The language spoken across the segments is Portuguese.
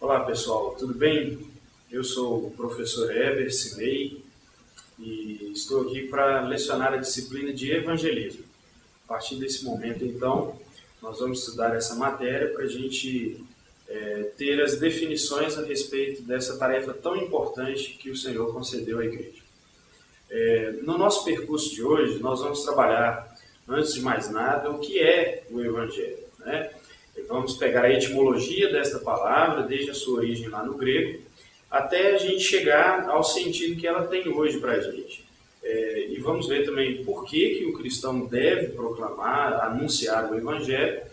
Olá pessoal, tudo bem? Eu sou o professor Heber Simei e estou aqui para lecionar a disciplina de evangelismo. A partir desse momento, então, nós vamos estudar essa matéria para a gente ter as definições a respeito dessa tarefa tão importante que o Senhor concedeu à igreja. No nosso percurso de hoje, nós vamos trabalhar, antes de mais nada, o que é o Evangelho, né? Vamos pegar a etimologia desta palavra, desde a sua origem lá no grego, até a gente chegar ao sentido que ela tem hoje para a gente. E vamos ver também por que o cristão deve proclamar, anunciar o Evangelho,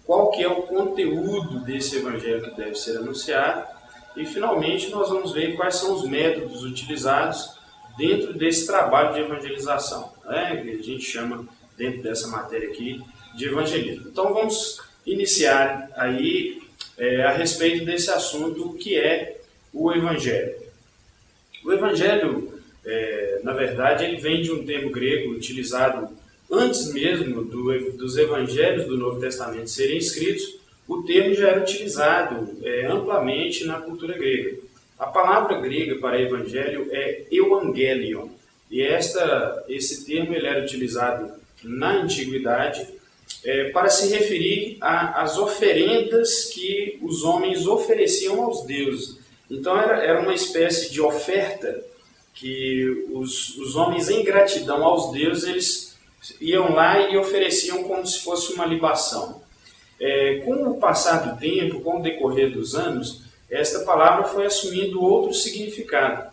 qual que é o conteúdo desse Evangelho que deve ser anunciado, e finalmente nós vamos ver quais são os métodos utilizados dentro desse trabalho de evangelização, né? Que a gente chama, dentro dessa matéria aqui, de evangelismo. Então vamos iniciar aí a respeito desse assunto, que é o Evangelho. O Evangelho, na verdade, ele vem de um termo grego utilizado antes mesmo dos Evangelhos do Novo Testamento serem escritos. O termo já era utilizado amplamente na cultura grega. A palavra grega para evangelho é euangelion, e esse termo ele era utilizado na antiguidade para se referir às oferendas que os homens ofereciam aos deuses. Então era uma espécie de oferta que os homens, em gratidão aos deuses, eles iam lá e ofereciam como se fosse uma libação. Com o passar do tempo, com o decorrer dos anos, esta palavra foi assumindo outro significado.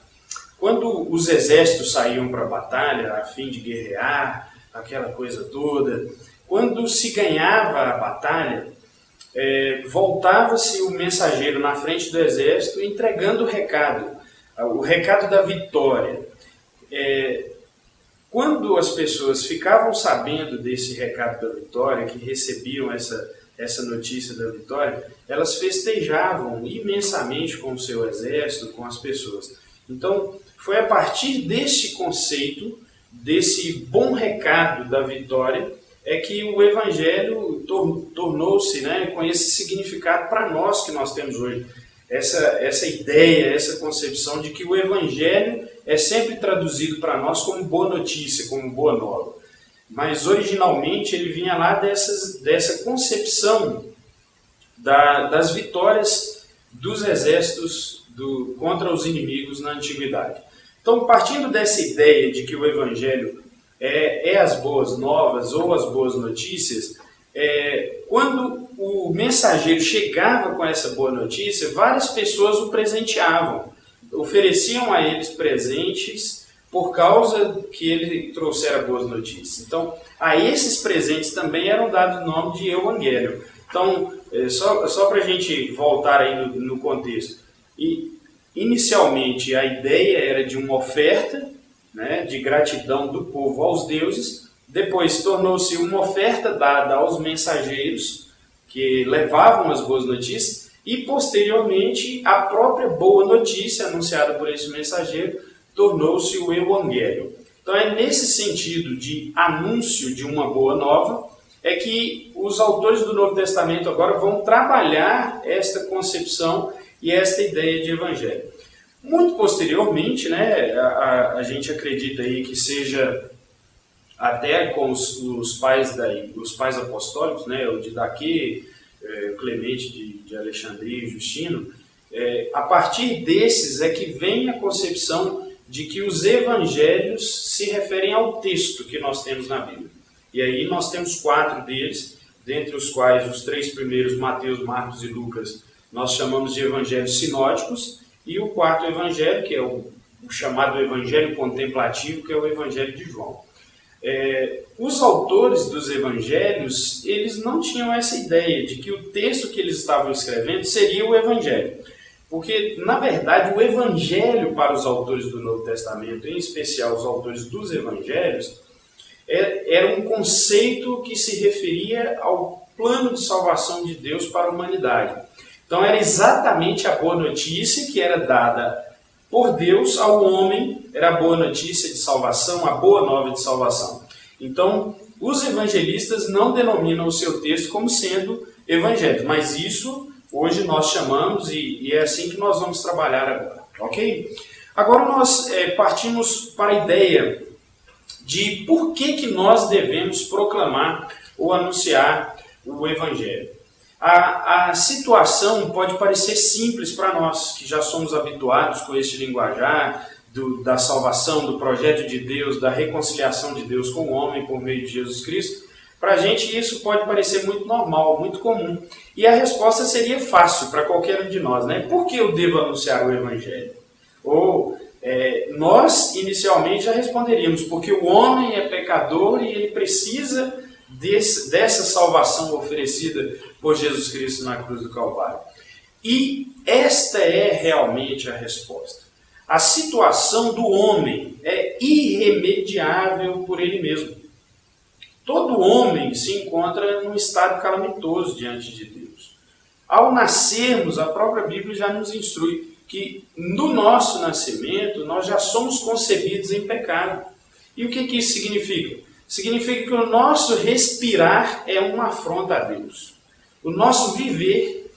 Quando os exércitos saíam para a batalha a fim de guerrear, aquela coisa toda, quando se ganhava a batalha, voltava-se o mensageiro na frente do exército entregando o recado da vitória. Quando as pessoas ficavam sabendo desse recado da vitória, que recebiam essa notícia da vitória, elas festejavam imensamente com o seu exército, com as pessoas. Então, foi a partir desse conceito, desse bom recado da vitória, que o Evangelho tornou-se, né, com esse significado para nós que nós temos hoje. Essa ideia, essa concepção de que o Evangelho é sempre traduzido para nós como boa notícia, como boa nova. Mas originalmente ele vinha lá dessa concepção das vitórias dos exércitos contra os inimigos na antiguidade. Então, partindo dessa ideia de que o Evangelho é as boas novas ou as boas notícias, quando o mensageiro chegava com essa boa notícia, várias pessoas o presenteavam, ofereciam a eles presentes por causa que ele trouxera boas notícias. Então, a esses presentes também eram dados o nome de euangelion. Então, só para a gente voltar aí no contexto. Inicialmente, a ideia era de uma oferta, né, de gratidão do povo aos deuses. Depois, tornou-se uma oferta dada aos mensageiros que levavam as boas notícias. E, posteriormente, a própria boa notícia anunciada por esse mensageiro tornou-se o Evangelho. Então é nesse sentido de anúncio de uma boa nova que os autores do Novo Testamento agora vão trabalhar esta concepção e esta ideia de Evangelho. Muito posteriormente, né, a gente acredita aí que seja até com os pais apostólicos, né, o Didaquê, Clemente de Alexandria e Justino, a partir desses que vem a concepção de que os evangelhos se referem ao texto que nós temos na Bíblia. E aí nós temos 4 deles, dentre os quais os 3 primeiros, Mateus, Marcos e Lucas, nós chamamos de evangelhos sinóticos, e o 4º evangelho, que é o chamado evangelho contemplativo, que é o evangelho de João. Os autores dos evangelhos, eles não tinham essa ideia de que o texto que eles estavam escrevendo seria o evangelho. Porque, na verdade, o Evangelho para os autores do Novo Testamento, em especial os autores dos Evangelhos, era um conceito que se referia ao plano de salvação de Deus para a humanidade. Então, era exatamente a boa notícia que era dada por Deus ao homem, era a boa notícia de salvação, a boa nova de salvação. Então, os evangelistas não denominam o seu texto como sendo evangelhos, mas isso hoje nós chamamos, e é assim que nós vamos trabalhar agora, ok? Agora nós partimos para a ideia de por que nós devemos proclamar ou anunciar o Evangelho. A situação pode parecer simples para nós, que já somos habituados com este linguajar da salvação, do projeto de Deus, da reconciliação de Deus com o homem por meio de Jesus Cristo. Para a gente isso pode parecer muito normal, muito comum. E a resposta seria fácil para qualquer um de nós, né? Por que eu devo anunciar o Evangelho? Ou nós inicialmente já responderíamos, porque o homem é pecador e ele precisa dessa salvação oferecida por Jesus Cristo na cruz do Calvário. E esta é realmente a resposta. A situação do homem é irremediável por ele mesmo. Todo homem se encontra num estado calamitoso diante de Deus. Ao nascermos, a própria Bíblia já nos instrui que no nosso nascimento nós já somos concebidos em pecado. E o que isso significa? Significa que o nosso respirar é uma afronta a Deus. O nosso viver,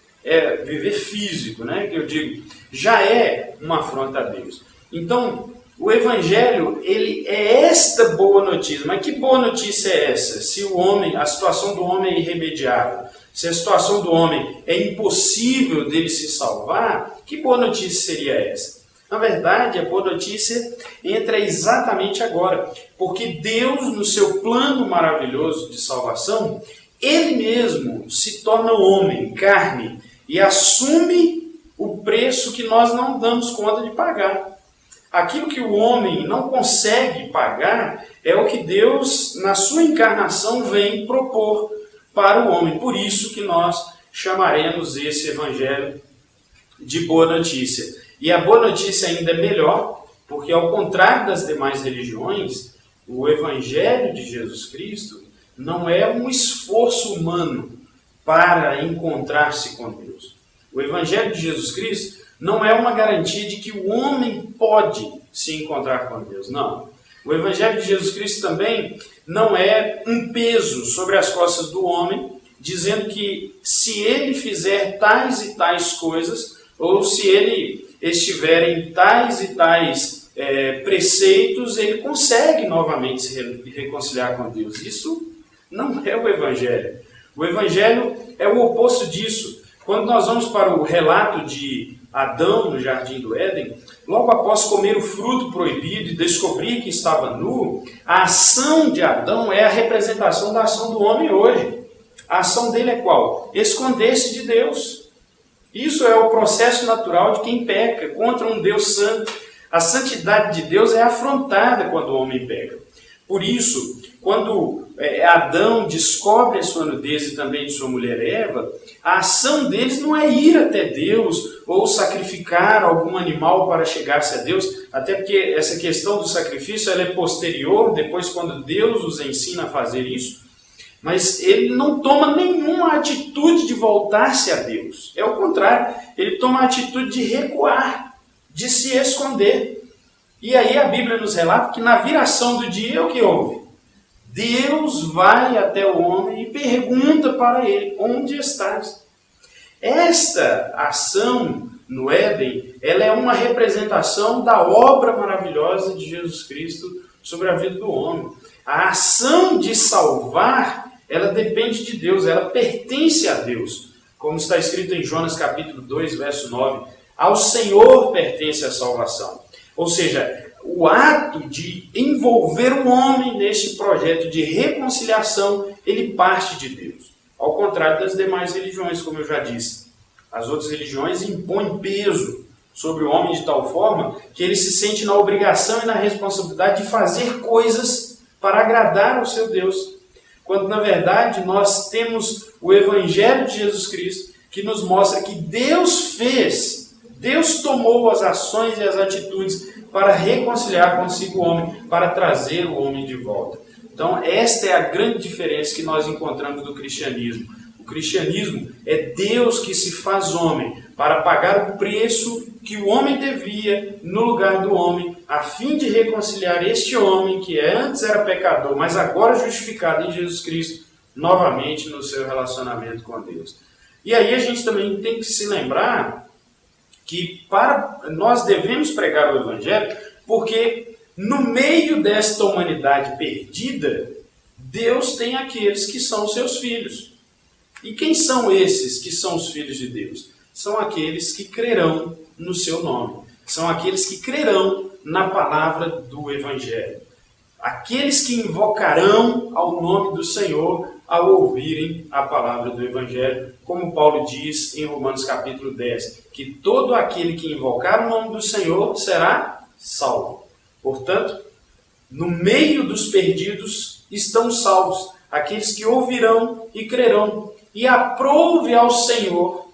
viver físico, né, que eu digo, já é uma afronta a Deus. Então, o Evangelho, ele é esta boa notícia. Mas que boa notícia é essa? Se a situação do homem é irremediável, se a situação do homem é impossível dele se salvar, que boa notícia seria essa? Na verdade, a boa notícia entra exatamente agora, porque Deus, no seu plano maravilhoso de salvação, Ele mesmo se torna homem, carne, e assume o preço que nós não damos conta de pagar. Aquilo que o homem não consegue pagar é o que Deus, na sua encarnação, vem propor para o homem. Por isso que nós chamaremos esse Evangelho de boa notícia. E a boa notícia ainda é melhor, porque ao contrário das demais religiões, o Evangelho de Jesus Cristo não é um esforço humano para encontrar-se com Deus. O Evangelho de Jesus Cristo não é uma garantia de que o homem pode se encontrar com Deus, não. O Evangelho de Jesus Cristo também não é um peso sobre as costas do homem, dizendo que se ele fizer tais e tais coisas, ou se ele estiver em tais e tais preceitos, ele consegue novamente se reconciliar com Deus. Isso não é o Evangelho. O Evangelho é o oposto disso. Quando nós vamos para o relato de Adão no Jardim do Éden, logo após comer o fruto proibido e descobrir que estava nu, a ação de Adão é a representação da ação do homem hoje. A ação dele é qual? Esconder-se de Deus. Isso é o processo natural de quem peca contra um Deus santo. A santidade de Deus é afrontada quando o homem peca. Por isso, quando Adão descobre a sua nudez e também de sua mulher Eva, a ação deles não é ir até Deus ou sacrificar algum animal para chegar-se a Deus, até porque essa questão do sacrifício ela é posterior, depois quando Deus os ensina a fazer isso, mas ele não toma nenhuma atitude de voltar-se a Deus. É o contrário, ele toma a atitude de recuar, de se esconder. E aí a Bíblia nos relata que na viração do dia, o que houve? Deus vai até o homem e pergunta para ele, onde estás? Esta ação no Éden, ela é uma representação da obra maravilhosa de Jesus Cristo sobre a vida do homem. A ação de salvar, ela depende de Deus, ela pertence a Deus. Como está escrito em Jonas capítulo 2, verso 9, ao Senhor pertence a salvação. Ou seja, o ato de envolver o homem neste projeto de reconciliação, ele parte de Deus. Ao contrário das demais religiões, como eu já disse. As outras religiões impõem peso sobre o homem de tal forma que ele se sente na obrigação e na responsabilidade de fazer coisas para agradar ao seu Deus. Quando, na verdade, nós temos o Evangelho de Jesus Cristo, que nos mostra que Deus fez, Deus tomou as ações e as atitudes para reconciliar consigo o homem, para trazer o homem de volta. Então, esta é a grande diferença que nós encontramos do cristianismo. O cristianismo é Deus que se faz homem para pagar o preço que o homem devia no lugar do homem, a fim de reconciliar este homem que antes era pecador, mas agora justificado em Jesus Cristo, novamente no seu relacionamento com Deus. E aí a gente também tem que se lembrar que nós devemos pregar o Evangelho, porque no meio desta humanidade perdida, Deus tem aqueles que são seus filhos. E quem são esses que são os filhos de Deus? São aqueles que crerão no seu nome. São aqueles que crerão na palavra do Evangelho. Aqueles que invocarão ao nome do Senhor ao ouvirem a palavra do Evangelho, como Paulo diz em Romanos capítulo 10, que todo aquele que invocar o nome do Senhor será salvo. Portanto, no meio dos perdidos estão salvos, aqueles que ouvirão e crerão, e aprove ao Senhor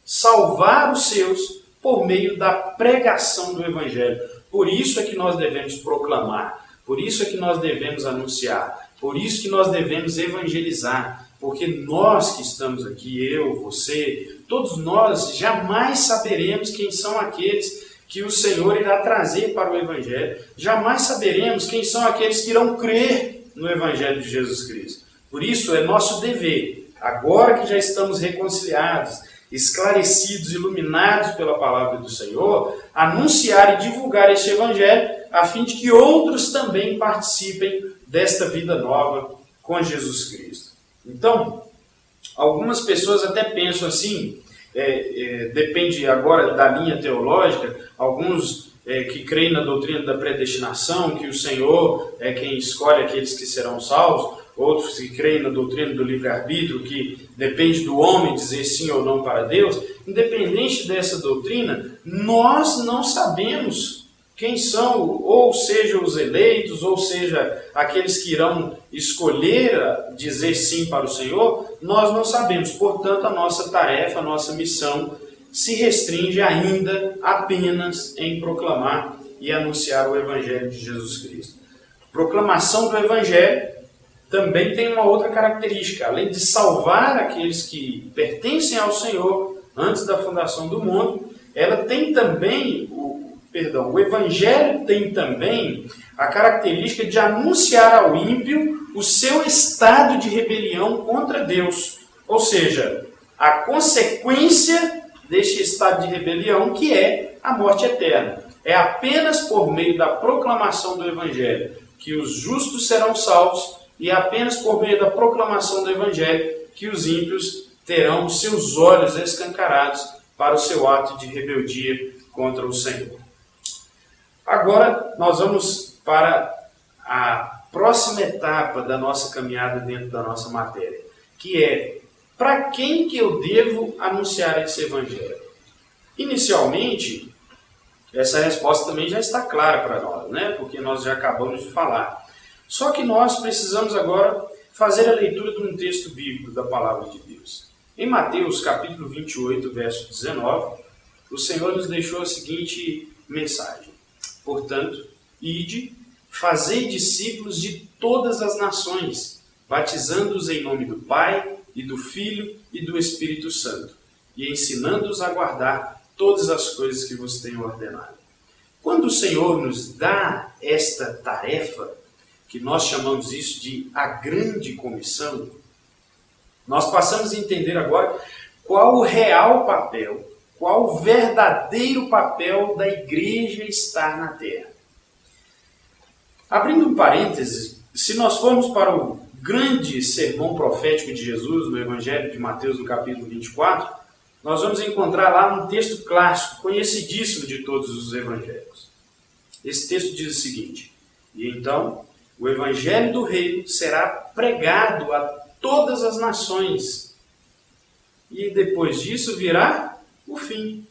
salvar os seus por meio da pregação do Evangelho. Por isso é que nós devemos proclamar, por isso é que nós devemos anunciar, por isso que nós devemos evangelizar, porque nós que estamos aqui, eu, você, todos nós jamais saberemos quem são aqueles que o Senhor irá trazer para o Evangelho. Jamais saberemos quem são aqueles que irão crer no Evangelho de Jesus Cristo. Por isso é nosso dever, agora que já estamos reconciliados, esclarecidos, iluminados pela palavra do Senhor, anunciar e divulgar este Evangelho, a fim de que outros também participem desta vida nova com Jesus Cristo. Então, algumas pessoas até pensam assim, depende agora da linha teológica, alguns que creem na doutrina da predestinação, que o Senhor é quem escolhe aqueles que serão salvos, outros que creem na doutrina do livre-arbítrio, que depende do homem dizer sim ou não para Deus. Independente dessa doutrina, nós não sabemos quem são, ou seja, os eleitos, ou seja, aqueles que irão escolher dizer sim para o Senhor, nós não sabemos. Portanto, a nossa tarefa, a nossa missão se restringe ainda apenas em proclamar e anunciar o Evangelho de Jesus Cristo. Proclamação do Evangelho também tem uma outra característica. Além de salvar aqueles que pertencem ao Senhor antes da fundação do mundo, ela tem também, o Evangelho tem também a característica de anunciar ao ímpio o seu estado de rebelião contra Deus. Ou seja, a consequência deste estado de rebelião, que é a morte eterna. É apenas por meio da proclamação do Evangelho que os justos serão salvos, e é apenas por meio da proclamação do Evangelho que os ímpios terão seus olhos escancarados para o seu ato de rebeldia contra o Senhor. Agora nós vamos para a próxima etapa da nossa caminhada dentro da nossa matéria, que é: para quem que eu devo anunciar esse Evangelho? Inicialmente, essa resposta também já está clara para nós, né? Porque nós já acabamos de falar. Só que nós precisamos agora fazer a leitura de um texto bíblico da Palavra de Deus. Em Mateus capítulo 28, verso 19, o Senhor nos deixou a seguinte mensagem: portanto, ide, fazei discípulos de todas as nações, batizando-os em nome do Pai, e do Filho e do Espírito Santo, e ensinando-os a guardar todas as coisas que vos tenho ordenado. Quando o Senhor nos dá esta tarefa, que nós chamamos isso de a grande comissão, nós passamos a entender agora qual o real papel, qual o verdadeiro papel da igreja estar na terra. Abrindo um parêntese, se nós formos para o grande sermão profético de Jesus, no Evangelho de Mateus, no capítulo 24, nós vamos encontrar lá um texto clássico, conhecidíssimo de todos os evangélicos. Esse texto diz o seguinte: e então o Evangelho do Reino será pregado a todas as nações, e depois disso virá o fim.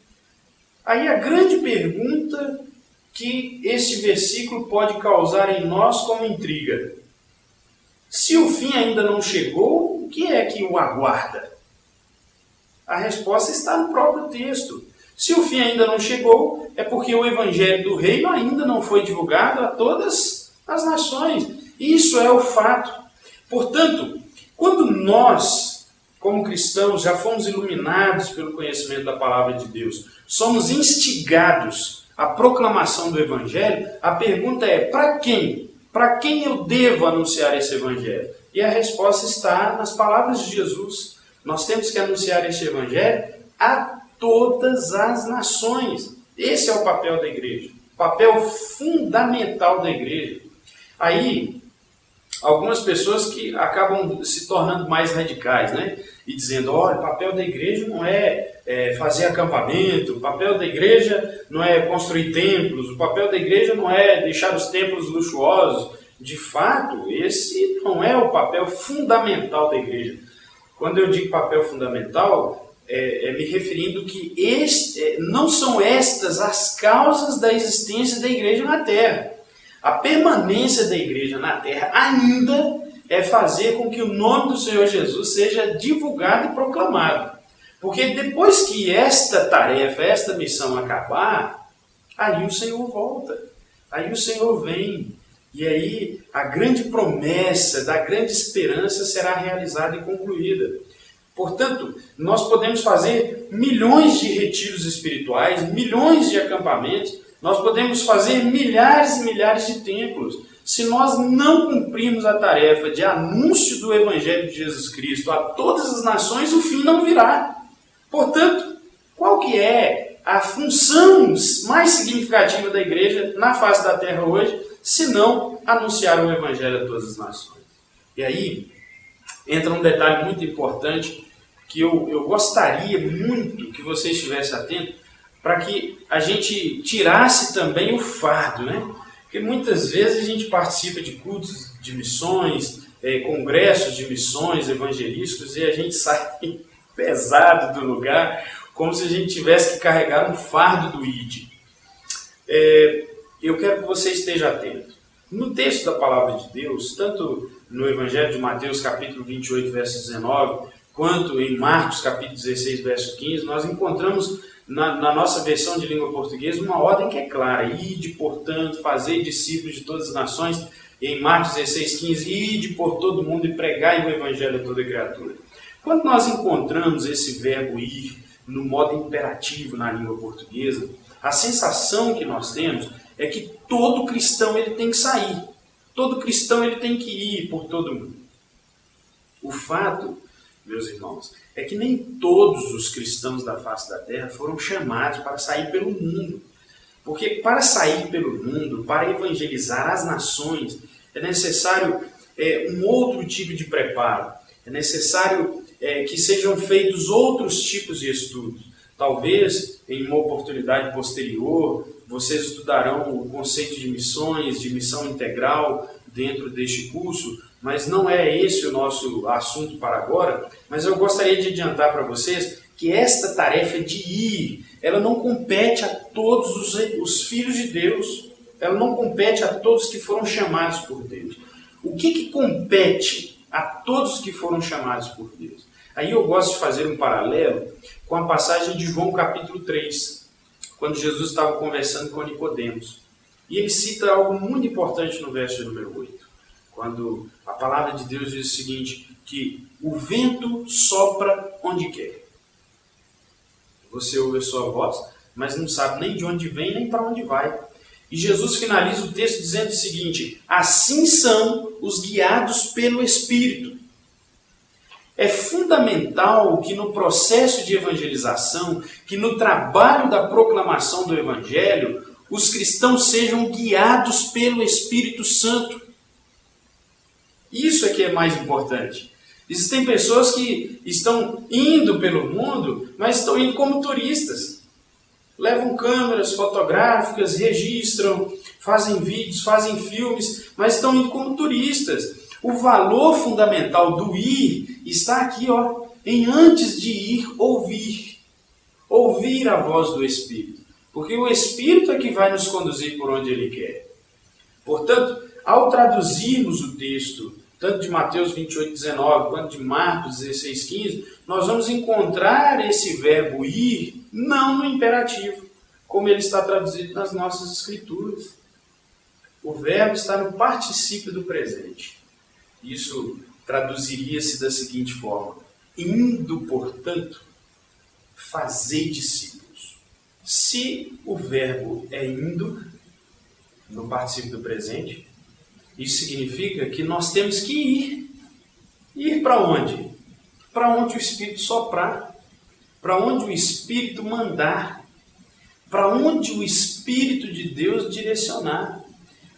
Aí a grande pergunta que este versículo pode causar em nós como intriga: se o fim ainda não chegou, o que é que o aguarda? A resposta está no próprio texto. Se o fim ainda não chegou, é porque o Evangelho do Reino ainda não foi divulgado a todas as nações. Isso é o fato. Portanto, quando nós, como cristãos, já fomos iluminados pelo conhecimento da Palavra de Deus, somos instigados à proclamação do Evangelho, a pergunta é: para quem? Para quem eu devo anunciar esse Evangelho? E a resposta está nas palavras de Jesus, Nós temos que anunciar este evangelho a todas as nações. Esse é o papel da igreja, o papel fundamental da igreja. Aí, algumas pessoas que acabam se tornando mais radicais, né? E dizendo, olha, o papel da igreja não é fazer acampamento, o papel da igreja não é construir templos, o papel da igreja não é deixar os templos luxuosos. De fato, esse não é o papel fundamental da igreja. Quando eu digo papel fundamental, me referindo que não são estas as causas da existência da igreja na terra. A permanência da igreja na terra ainda é fazer com que o nome do Senhor Jesus seja divulgado e proclamado. Porque depois que esta tarefa, esta missão acabar, aí o Senhor volta, aí o Senhor vem. E aí a grande promessa da grande esperança será realizada e concluída. Portanto, nós podemos fazer milhões de retiros espirituais, milhões de acampamentos, nós podemos fazer milhares e milhares de templos. Se nós não cumprirmos a tarefa de anúncio do Evangelho de Jesus Cristo a todas as nações, o fim não virá. Portanto, qual que é a função mais significativa da igreja na face da terra hoje, se não anunciar o Evangelho a todas as nações? E aí entra um detalhe muito importante que eu gostaria muito que você estivesse atento, para que a gente tirasse também o fardo, né? Porque muitas vezes a gente participa de cultos de missões, congressos de missões evangelísticos, e a gente sai pesado do lugar, como se a gente tivesse que carregar um fardo do ID. Eu quero que você esteja atento. No texto da Palavra de Deus, tanto no Evangelho de Mateus, capítulo 28, verso 19, quanto em Marcos, capítulo 16, verso 15, nós encontramos na nossa versão de língua portuguesa uma ordem que é clara: ide, portanto, fazei discípulos de todas as nações. E em Marcos 16, 15, ide por todo mundo e pregai o Evangelho a toda criatura. Quando nós encontramos esse verbo ir no modo imperativo na língua portuguesa, a sensação que nós temos é que todo cristão ele tem que sair. Todo cristão ele tem que ir por todo mundo. O fato, meus irmãos, é que nem todos os cristãos da face da terra foram chamados para sair pelo mundo. Porque para sair pelo mundo, para evangelizar as nações, é necessário um outro tipo de preparo. É necessário que sejam feitos outros tipos de estudos. Talvez, em uma oportunidade posterior, vocês estudarão o conceito de missões, de missão integral dentro deste curso, mas não é esse o nosso assunto para agora. Mas eu gostaria de adiantar para vocês que esta tarefa de ir, ela não compete a todos os filhos de Deus, ela não compete a todos que foram chamados por Deus. O que compete a todos que foram chamados por Deus? Aí eu gosto de fazer um paralelo com a passagem de João capítulo 3, quando Jesus estava conversando com Nicodemos. E ele cita algo muito importante no verso número 8, quando a palavra de Deus diz o seguinte, que o vento sopra onde quer. Você ouve a sua voz, mas não sabe nem de onde vem, nem para onde vai. E Jesus finaliza o texto dizendo o seguinte: assim são os guiados pelo Espírito. É fundamental que no processo de evangelização, que no trabalho da proclamação do Evangelho, os cristãos sejam guiados pelo Espírito Santo. Isso é que é mais importante. Existem pessoas que estão indo pelo mundo, mas estão indo como turistas. Levam câmeras fotográficas, registram, fazem vídeos, fazem filmes, mas estão indo como turistas. O valor fundamental do ir está aqui, em antes de ir, ouvir. Ouvir a voz do Espírito. Porque o Espírito é que vai nos conduzir por onde Ele quer. Portanto, ao traduzirmos o texto, tanto de Mateus 28, 19, quanto de Marcos 16, 15, nós vamos encontrar esse verbo ir, não no imperativo, como ele está traduzido nas nossas escrituras. O verbo está no particípio do presente. Isso traduziria-se da seguinte forma: indo, portanto, fazei discípulos. Se o verbo é indo, no particípio do presente, isso significa que nós temos que ir. Ir para onde? para onde o Espírito soprar, para onde o Espírito mandar, para onde o Espírito de Deus direcionar.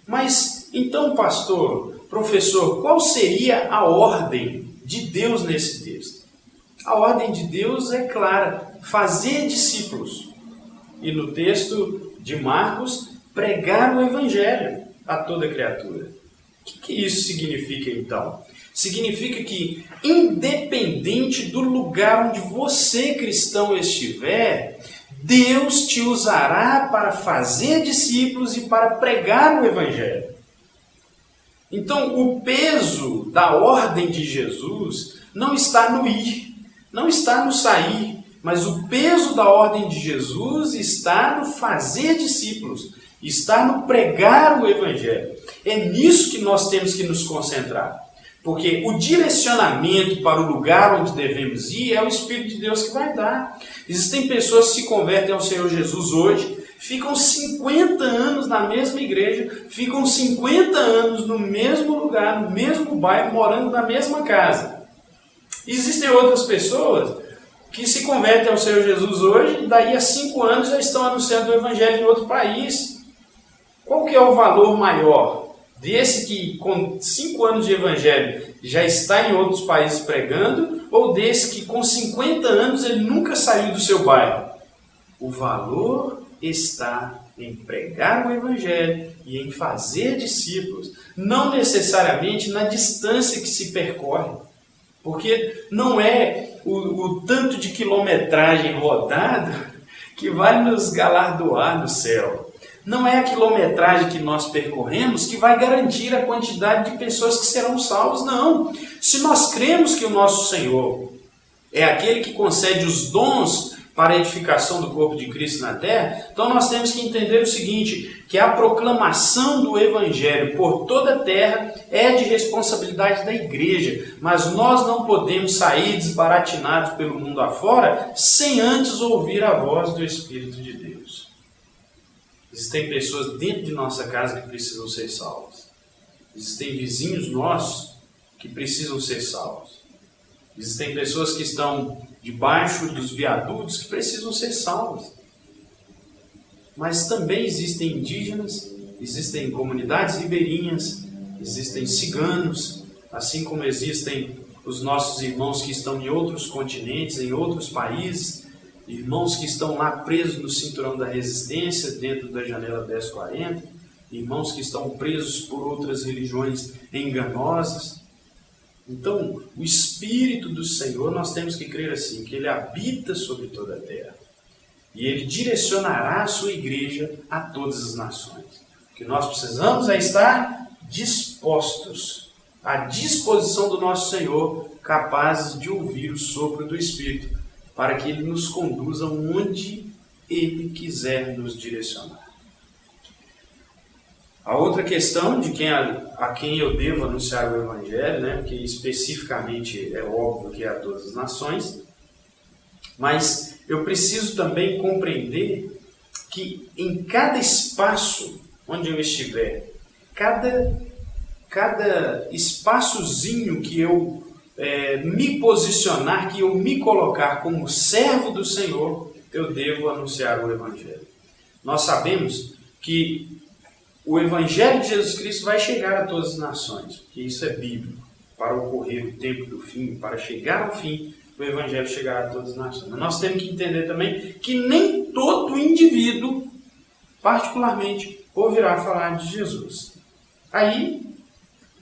Mas então, pastor, professor, qual seria a ordem de Deus nesse texto? A ordem de Deus é clara: fazer discípulos. E no texto de Marcos, pregar o Evangelho a toda criatura. O que isso significa então? Significa que, independente do lugar onde você, cristão, estiver, Deus te usará para fazer discípulos e para pregar o Evangelho. Então, o peso da ordem de Jesus não está no ir, não está no sair, mas o peso da ordem de Jesus está no fazer discípulos, está no pregar o Evangelho. É nisso que nós temos que nos concentrar. Porque o direcionamento para o lugar onde devemos ir é o Espírito de Deus que vai dar. Existem pessoas que se convertem ao Senhor Jesus hoje, ficam 50 anos na mesma igreja, ficam 50 anos no mesmo lugar, no mesmo bairro, morando na mesma casa. Existem outras pessoas que se convertem ao Senhor Jesus hoje e daí a 5 anos já estão anunciando o Evangelho em outro país. Qual que é o valor maior? Desse que com 5 anos de Evangelho já está em outros países pregando, ou desse que com 50 anos ele nunca saiu do seu bairro? O valor está em pregar o Evangelho e em fazer discípulos, não necessariamente na distância que se percorre, porque não é o tanto de quilometragem rodado que vai nos galardoar no céu. Não é a quilometragem que nós percorremos que vai garantir a quantidade de pessoas que serão salvas, não. Se nós cremos que o nosso Senhor é aquele que concede os dons para a edificação do corpo de Cristo na terra, então nós temos que entender o seguinte, que a proclamação do Evangelho por toda a terra é de responsabilidade da igreja, mas nós não podemos sair desbaratinados pelo mundo afora sem antes ouvir a voz do Espírito de Deus. Existem pessoas dentro de nossa casa que precisam ser salvas. Existem vizinhos nossos que precisam ser salvos. Existem pessoas que estão debaixo dos viadutos que precisam ser salvas. Mas também existem indígenas, existem comunidades ribeirinhas, existem ciganos, assim como existem os nossos irmãos que estão em outros continentes, em outros países, irmãos que estão lá presos no cinturão da resistência, dentro da janela 1040, irmãos que estão presos por outras religiões enganosas. Então, o Espírito do Senhor, nós temos que crer assim, que Ele habita sobre toda a terra. E Ele direcionará a sua igreja a todas as nações. O que nós precisamos é estar dispostos, à disposição do nosso Senhor, capazes de ouvir o sopro do Espírito, para que Ele nos conduza onde Ele quiser nos direcionar. A outra questão de a quem eu devo anunciar o Evangelho, né, que especificamente é óbvio que é a todas as nações, mas eu preciso também compreender que em cada espaço onde eu estiver, cada espaçozinho que eu me posicionar, que eu me colocar como servo do Senhor, eu devo anunciar o Evangelho. Nós sabemos que o Evangelho de Jesus Cristo vai chegar a todas as nações, porque isso é bíblico. Para ocorrer o tempo do fim, para chegar ao fim, o Evangelho chegará a todas as nações. Mas nós temos que entender também que nem todo indivíduo, particularmente, ouvirá falar de Jesus. Aí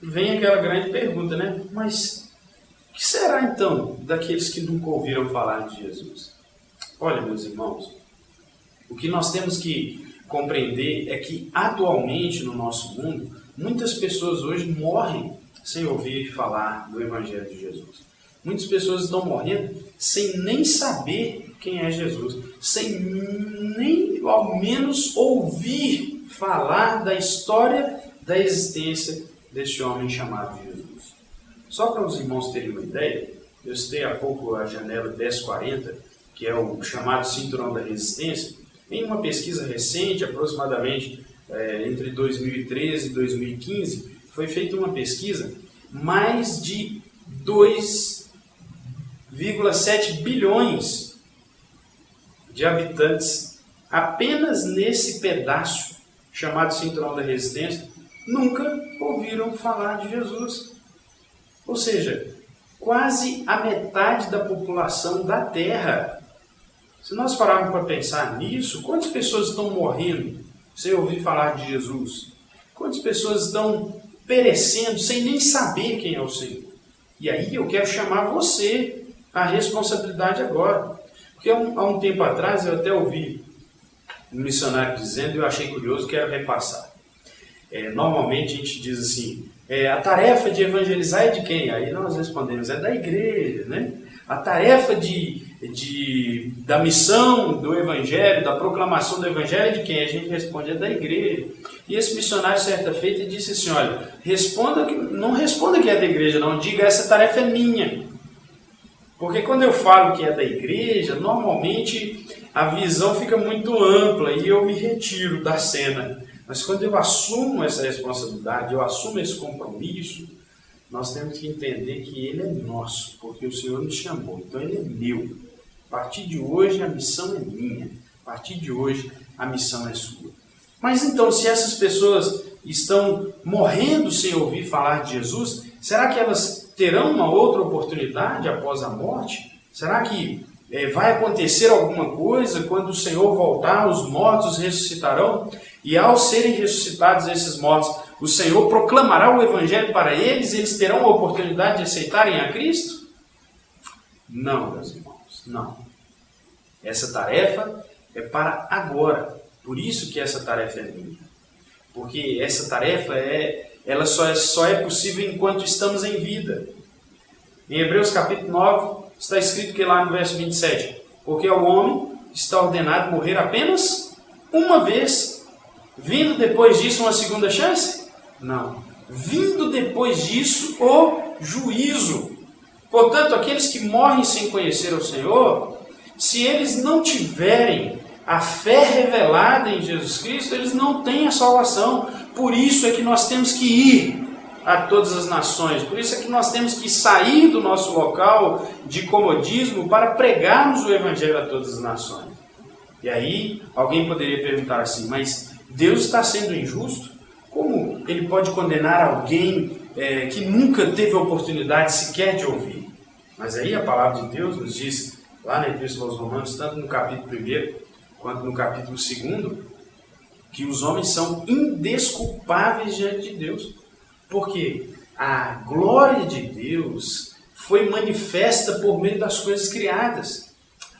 vem aquela grande pergunta, né? Mas o que será então daqueles que nunca ouviram falar de Jesus? Olha, meus irmãos, o que nós temos que compreender é que atualmente no nosso mundo, muitas pessoas hoje morrem sem ouvir falar do Evangelho de Jesus. Muitas pessoas estão morrendo sem nem saber quem é Jesus, sem nem ao menos ouvir falar da história da existência deste homem chamado Jesus. Só para os irmãos terem uma ideia, eu citei há pouco a janela 1040, que é o chamado cinturão da resistência. Em uma pesquisa recente, aproximadamente entre 2013 e 2015, foi feita uma pesquisa, mais de 2,5 1,7 bilhões de habitantes apenas nesse pedaço chamado Cinturão da Resistência nunca ouviram falar de Jesus. Ou seja, quase a metade da população da Terra. Se nós pararmos para pensar nisso, quantas pessoas estão morrendo sem ouvir falar de Jesus? Quantas pessoas estão perecendo sem nem saber quem é o Senhor? E aí eu quero chamar você à responsabilidade agora. Porque há um tempo atrás eu até ouvi um missionário dizendo, e eu achei curioso, quero repassar. Normalmente a gente diz assim, a tarefa de evangelizar é de quem? Aí nós respondemos, é da igreja, né? A tarefa da missão do evangelho, da proclamação do evangelho é de quem? A gente responde, é da igreja. E esse missionário, certa feita, disse assim, olha, não responda que é da igreja, não, diga, essa tarefa é minha. Porque quando eu falo que é da igreja, normalmente a visão fica muito ampla e eu me retiro da cena. Mas quando eu assumo essa responsabilidade, eu assumo esse compromisso, nós temos que entender que ele é nosso, porque o Senhor nos chamou, então ele é meu. A partir de hoje a missão é minha, a partir de hoje a missão é sua. Mas então, se essas pessoas estão morrendo sem ouvir falar de Jesus, será que elas terão uma outra oportunidade após a morte? Será que vai acontecer alguma coisa quando o Senhor voltar, os mortos ressuscitarão? E ao serem ressuscitados esses mortos, o Senhor proclamará o Evangelho para eles e eles terão a oportunidade de aceitarem a Cristo? Não, meus irmãos, não. Essa tarefa é para agora. Por isso que essa tarefa é minha. Porque essa tarefa ela só é possível enquanto estamos em vida. Em Hebreus capítulo 9, está escrito que lá no verso 27, porque ao homem está ordenado morrer apenas uma vez, vindo depois disso uma segunda chance? Não. Vindo depois disso o juízo. Portanto, aqueles que morrem sem conhecer o Senhor, se eles não tiverem a fé revelada em Jesus Cristo, eles não têm a salvação. Por isso é que nós temos que ir a todas as nações. Por isso é que nós temos que sair do nosso local de comodismo para pregarmos o Evangelho a todas as nações. E aí, alguém poderia perguntar assim, mas Deus está sendo injusto? Como ele pode condenar alguém que nunca teve a oportunidade sequer de ouvir? Mas aí a palavra de Deus nos diz, lá na Epístola aos Romanos, tanto no capítulo 1 quanto no capítulo 2, que os homens são indesculpáveis diante de Deus. Porque a glória de Deus foi manifesta por meio das coisas criadas.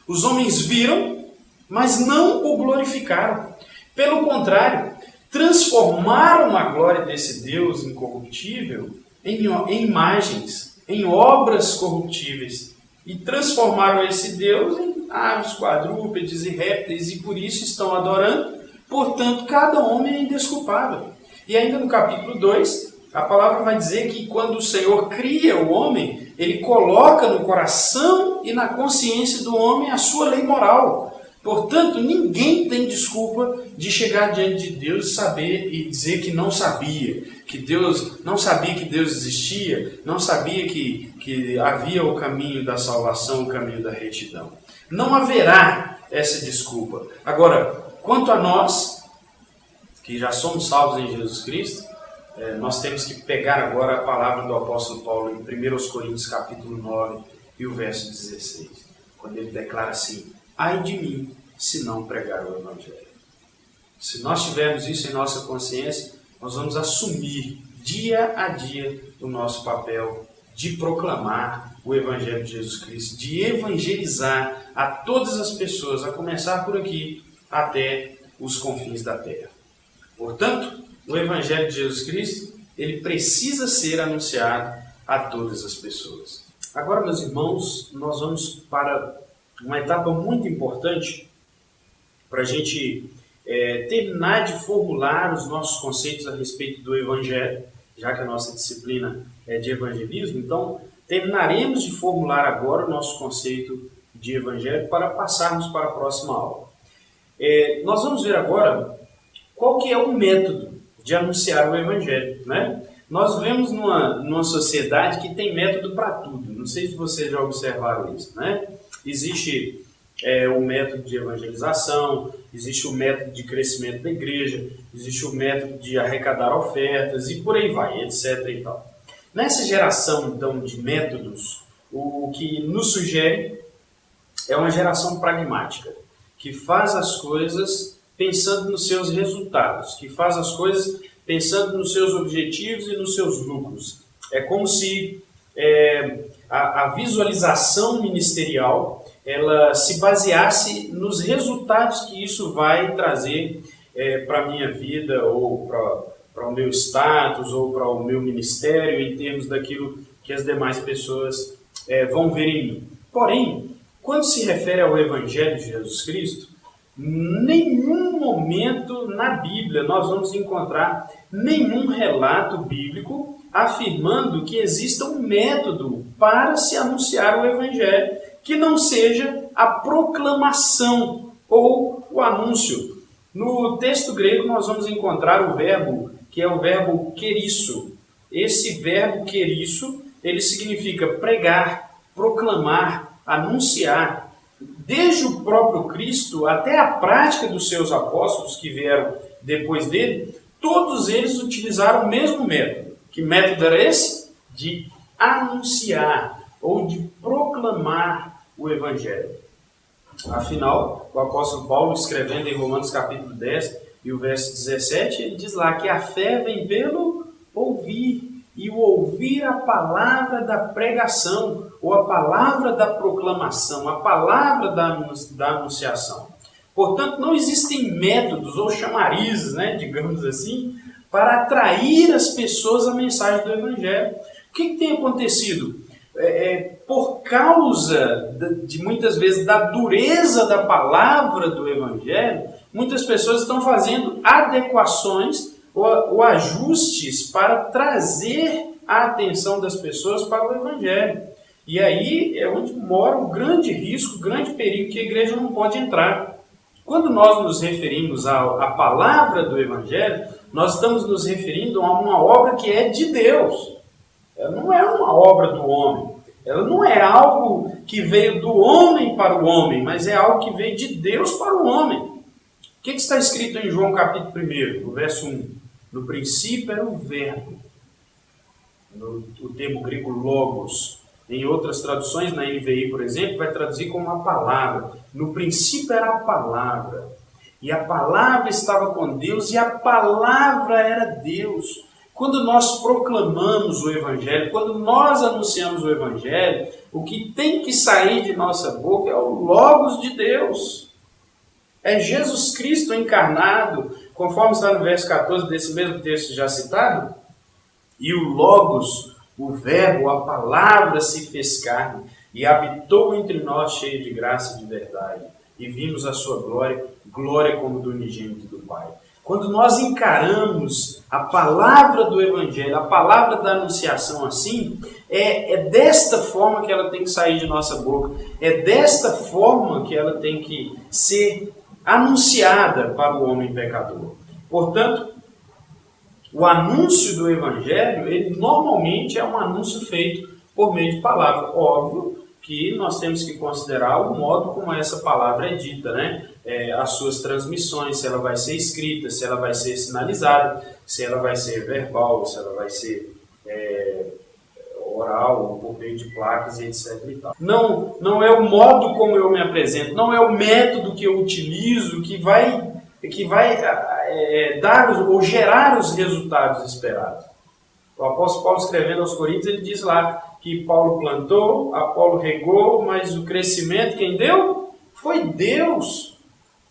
Os homens viram, mas não o glorificaram. Pelo contrário, transformaram a glória desse Deus incorruptível em imagens, em obras corruptíveis. E transformaram esse Deus em aves, quadrúpedes e répteis, e por isso estão adorando. Portanto, cada homem é indesculpável. E ainda no capítulo 2, a palavra vai dizer que quando o Senhor cria o homem, ele coloca no coração e na consciência do homem a sua lei moral. Portanto, ninguém tem desculpa de chegar diante de Deus e saber e dizer que não sabia, que Deus não sabia que Deus existia, não sabia que havia o caminho da salvação, o caminho da retidão. Não haverá essa desculpa. Agora, quanto a nós, que já somos salvos em Jesus Cristo, nós temos que pegar agora a palavra do apóstolo Paulo em 1 Coríntios capítulo 9 e o verso 16, quando ele declara assim, ai de mim, se não pregar o Evangelho. Se nós tivermos isso em nossa consciência, nós vamos assumir dia a dia o nosso papel de proclamar o Evangelho de Jesus Cristo, de evangelizar a todas as pessoas, a começar por aqui, até os confins da terra. Portanto, o Evangelho de Jesus Cristo, ele precisa ser anunciado a todas as pessoas. Agora, meus irmãos, nós vamos para uma etapa muito importante para a gente terminar de formular os nossos conceitos a respeito do Evangelho, já que a nossa disciplina é de evangelismo. Então, terminaremos de formular agora o nosso conceito de Evangelho para passarmos para a próxima aula. Nós vamos ver agora qual que é o método de anunciar o Evangelho, né? Nós vivemos numa sociedade que tem método para tudo. Não sei se vocês já observaram isso, né? Existe o método de evangelização, existe o método de crescimento da igreja, existe o método de arrecadar ofertas e por aí vai, etc. e tal. Nessa geração, então, de métodos, o que nos sugere é uma geração pragmática, que faz as coisas pensando nos seus resultados, que faz as coisas pensando nos seus objetivos e nos seus lucros. É como se a visualização ministerial ela se baseasse nos resultados que isso vai trazer para a minha vida, ou para o meu status, ou para o meu ministério, em termos daquilo que as demais pessoas vão ver em mim. Porém, quando se refere ao Evangelho de Jesus Cristo, nenhum momento na Bíblia nós vamos encontrar nenhum relato bíblico afirmando que exista um método para se anunciar o Evangelho que não seja a proclamação ou o anúncio. No texto grego nós vamos encontrar o verbo, que é o verbo querisso. Esse verbo querisso, ele significa pregar, proclamar, anunciar. Desde o próprio Cristo até a prática dos seus apóstolos que vieram depois dele, todos eles utilizaram o mesmo método. Que método era esse? De anunciar ou de proclamar o Evangelho. Afinal, o apóstolo Paulo, escrevendo em Romanos capítulo 10 e o verso 17, ele diz lá que a fé vem pelo ouvir, e o ouvir a palavra da pregação, ou a palavra da proclamação, a palavra da anunciação. Portanto, não existem métodos ou chamarizes, digamos assim, para atrair as pessoas à mensagem do Evangelho. O que tem acontecido? Por causa de muitas vezes da dureza da palavra do Evangelho, muitas pessoas estão fazendo adequações ou ajustes para trazer a atenção das pessoas para o Evangelho. E aí é onde mora o grande risco, o grande perigo que a igreja não pode entrar. Quando nós nos referimos à palavra do Evangelho, nós estamos nos referindo a uma obra que é de Deus. Ela não é uma obra do homem. Ela não é algo que veio do homem para o homem, mas é algo que veio de Deus para o homem. O que está escrito em João capítulo 1, no verso 1? No princípio era o verbo. O termo grego logos. Em outras traduções, na NVI, por exemplo, vai traduzir como a palavra. No princípio era a palavra. E a palavra estava com Deus e a palavra era Deus. Quando nós proclamamos o Evangelho, quando nós anunciamos o Evangelho, o que tem que sair de nossa boca é o Logos de Deus. É Jesus Cristo encarnado, conforme está no verso 14 desse mesmo texto já citado. E o Logos, o Verbo, a palavra se fez carne e habitou entre nós cheio de graça e de verdade. E vimos a sua glória, glória como do unigênito do Pai. Quando nós encaramos a palavra do Evangelho, a palavra da anunciação assim, é desta forma que ela tem que sair de nossa boca. É desta forma que ela tem que ser anunciada para o homem pecador. Portanto, o anúncio do Evangelho, ele normalmente é um anúncio feito por meio de palavra. Óbvio que nós temos que considerar o modo como essa palavra é dita, as suas transmissões, se ela vai ser escrita, se ela vai ser sinalizada, se ela vai ser verbal, se ela vai ser oral, por meio de placas e etc. E tal. Não é o modo como eu me apresento, não é o método que eu utilizo que vai dar ou gerar os resultados esperados. O apóstolo Paulo, escrevendo aos Coríntios, ele diz lá que Paulo plantou, Apolo regou, mas o crescimento quem deu? Foi Deus.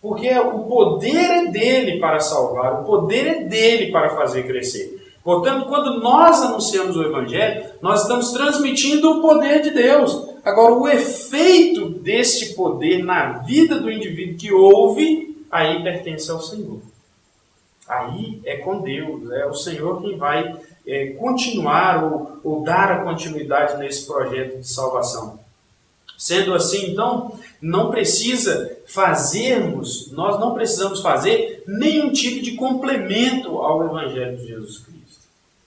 Porque o poder é dele para salvar, o poder é dele para fazer crescer. Portanto, quando nós anunciamos o Evangelho, nós estamos transmitindo o poder de Deus. Agora, o efeito deste poder na vida do indivíduo que ouve, aí pertence ao Senhor. Aí é com Deus, é o Senhor quem vai continuar ou dar a continuidade nesse projeto de salvação. Sendo assim, então, nós não precisamos fazer nenhum tipo de complemento ao Evangelho de Jesus Cristo.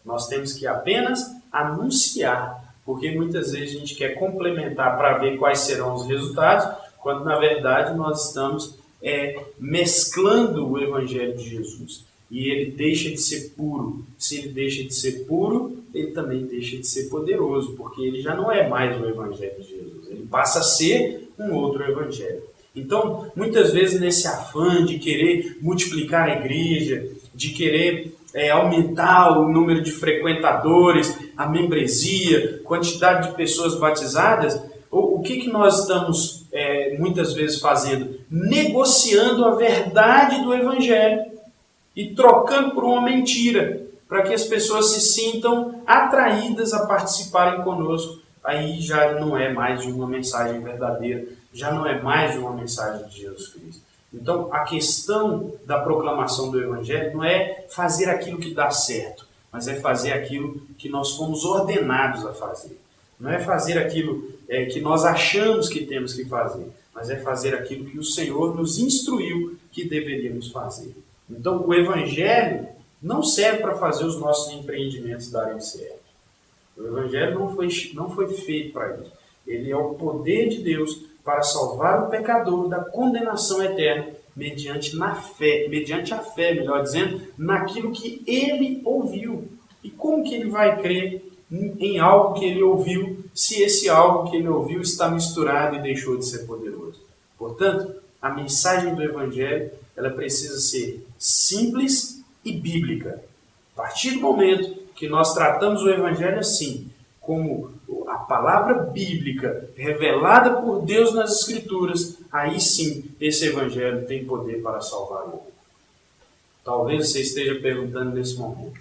Nós temos que apenas anunciar, porque muitas vezes a gente quer complementar para ver quais serão os resultados, quando na verdade nós estamos mesclando o Evangelho de Jesus. E ele deixa de ser puro. Se ele deixa de ser puro, ele também deixa de ser poderoso, porque ele já não é mais o Evangelho de Jesus. Ele passa a ser um outro Evangelho. Então, muitas vezes nesse afã de querer multiplicar a igreja, de querer aumentar o número de frequentadores, a membresia, quantidade de pessoas batizadas, o que nós estamos muitas vezes fazendo? Negociando a verdade do Evangelho e trocando por uma mentira, para que as pessoas se sintam atraídas a participarem conosco. Aí já não é mais de uma mensagem verdadeira, já não é mais de uma mensagem de Jesus Cristo. Então, a questão da proclamação do Evangelho não é fazer aquilo que dá certo, mas é fazer aquilo que nós fomos ordenados a fazer. Não é fazer aquilo que nós achamos que temos que fazer, mas é fazer aquilo que o Senhor nos instruiu que deveríamos fazer. Então, o Evangelho não serve para fazer os nossos empreendimentos darem certo. O Evangelho não foi feito para isso. Ele é o poder de Deus para salvar o pecador da condenação eterna mediante a fé, melhor dizendo, naquilo que ele ouviu. E como que ele vai crer em algo que ele ouviu, se esse algo que ele ouviu está misturado e deixou de ser poderoso? Portanto, a mensagem do Evangelho ela precisa ser simples e bíblica. A partir do momento que nós tratamos o Evangelho assim, como a palavra bíblica revelada por Deus nas Escrituras, aí sim esse Evangelho tem poder para salvar o mundo. Talvez você esteja perguntando nesse momento.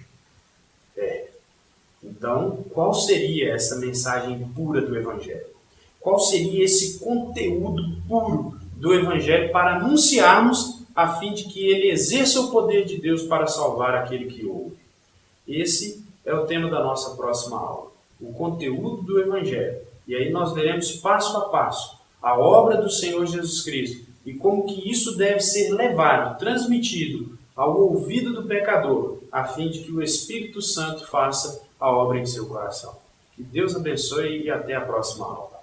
Então, qual seria essa mensagem pura do Evangelho? Qual seria esse conteúdo puro do Evangelho para anunciarmos a fim de que ele exerça o poder de Deus para salvar aquele que ouve? Esse é o tema da nossa próxima aula. O conteúdo do Evangelho. E aí nós veremos passo a passo a obra do Senhor Jesus Cristo e como que isso deve ser levado, transmitido ao ouvido do pecador, a fim de que o Espírito Santo faça a obra em seu coração. Que Deus abençoe e até a próxima aula.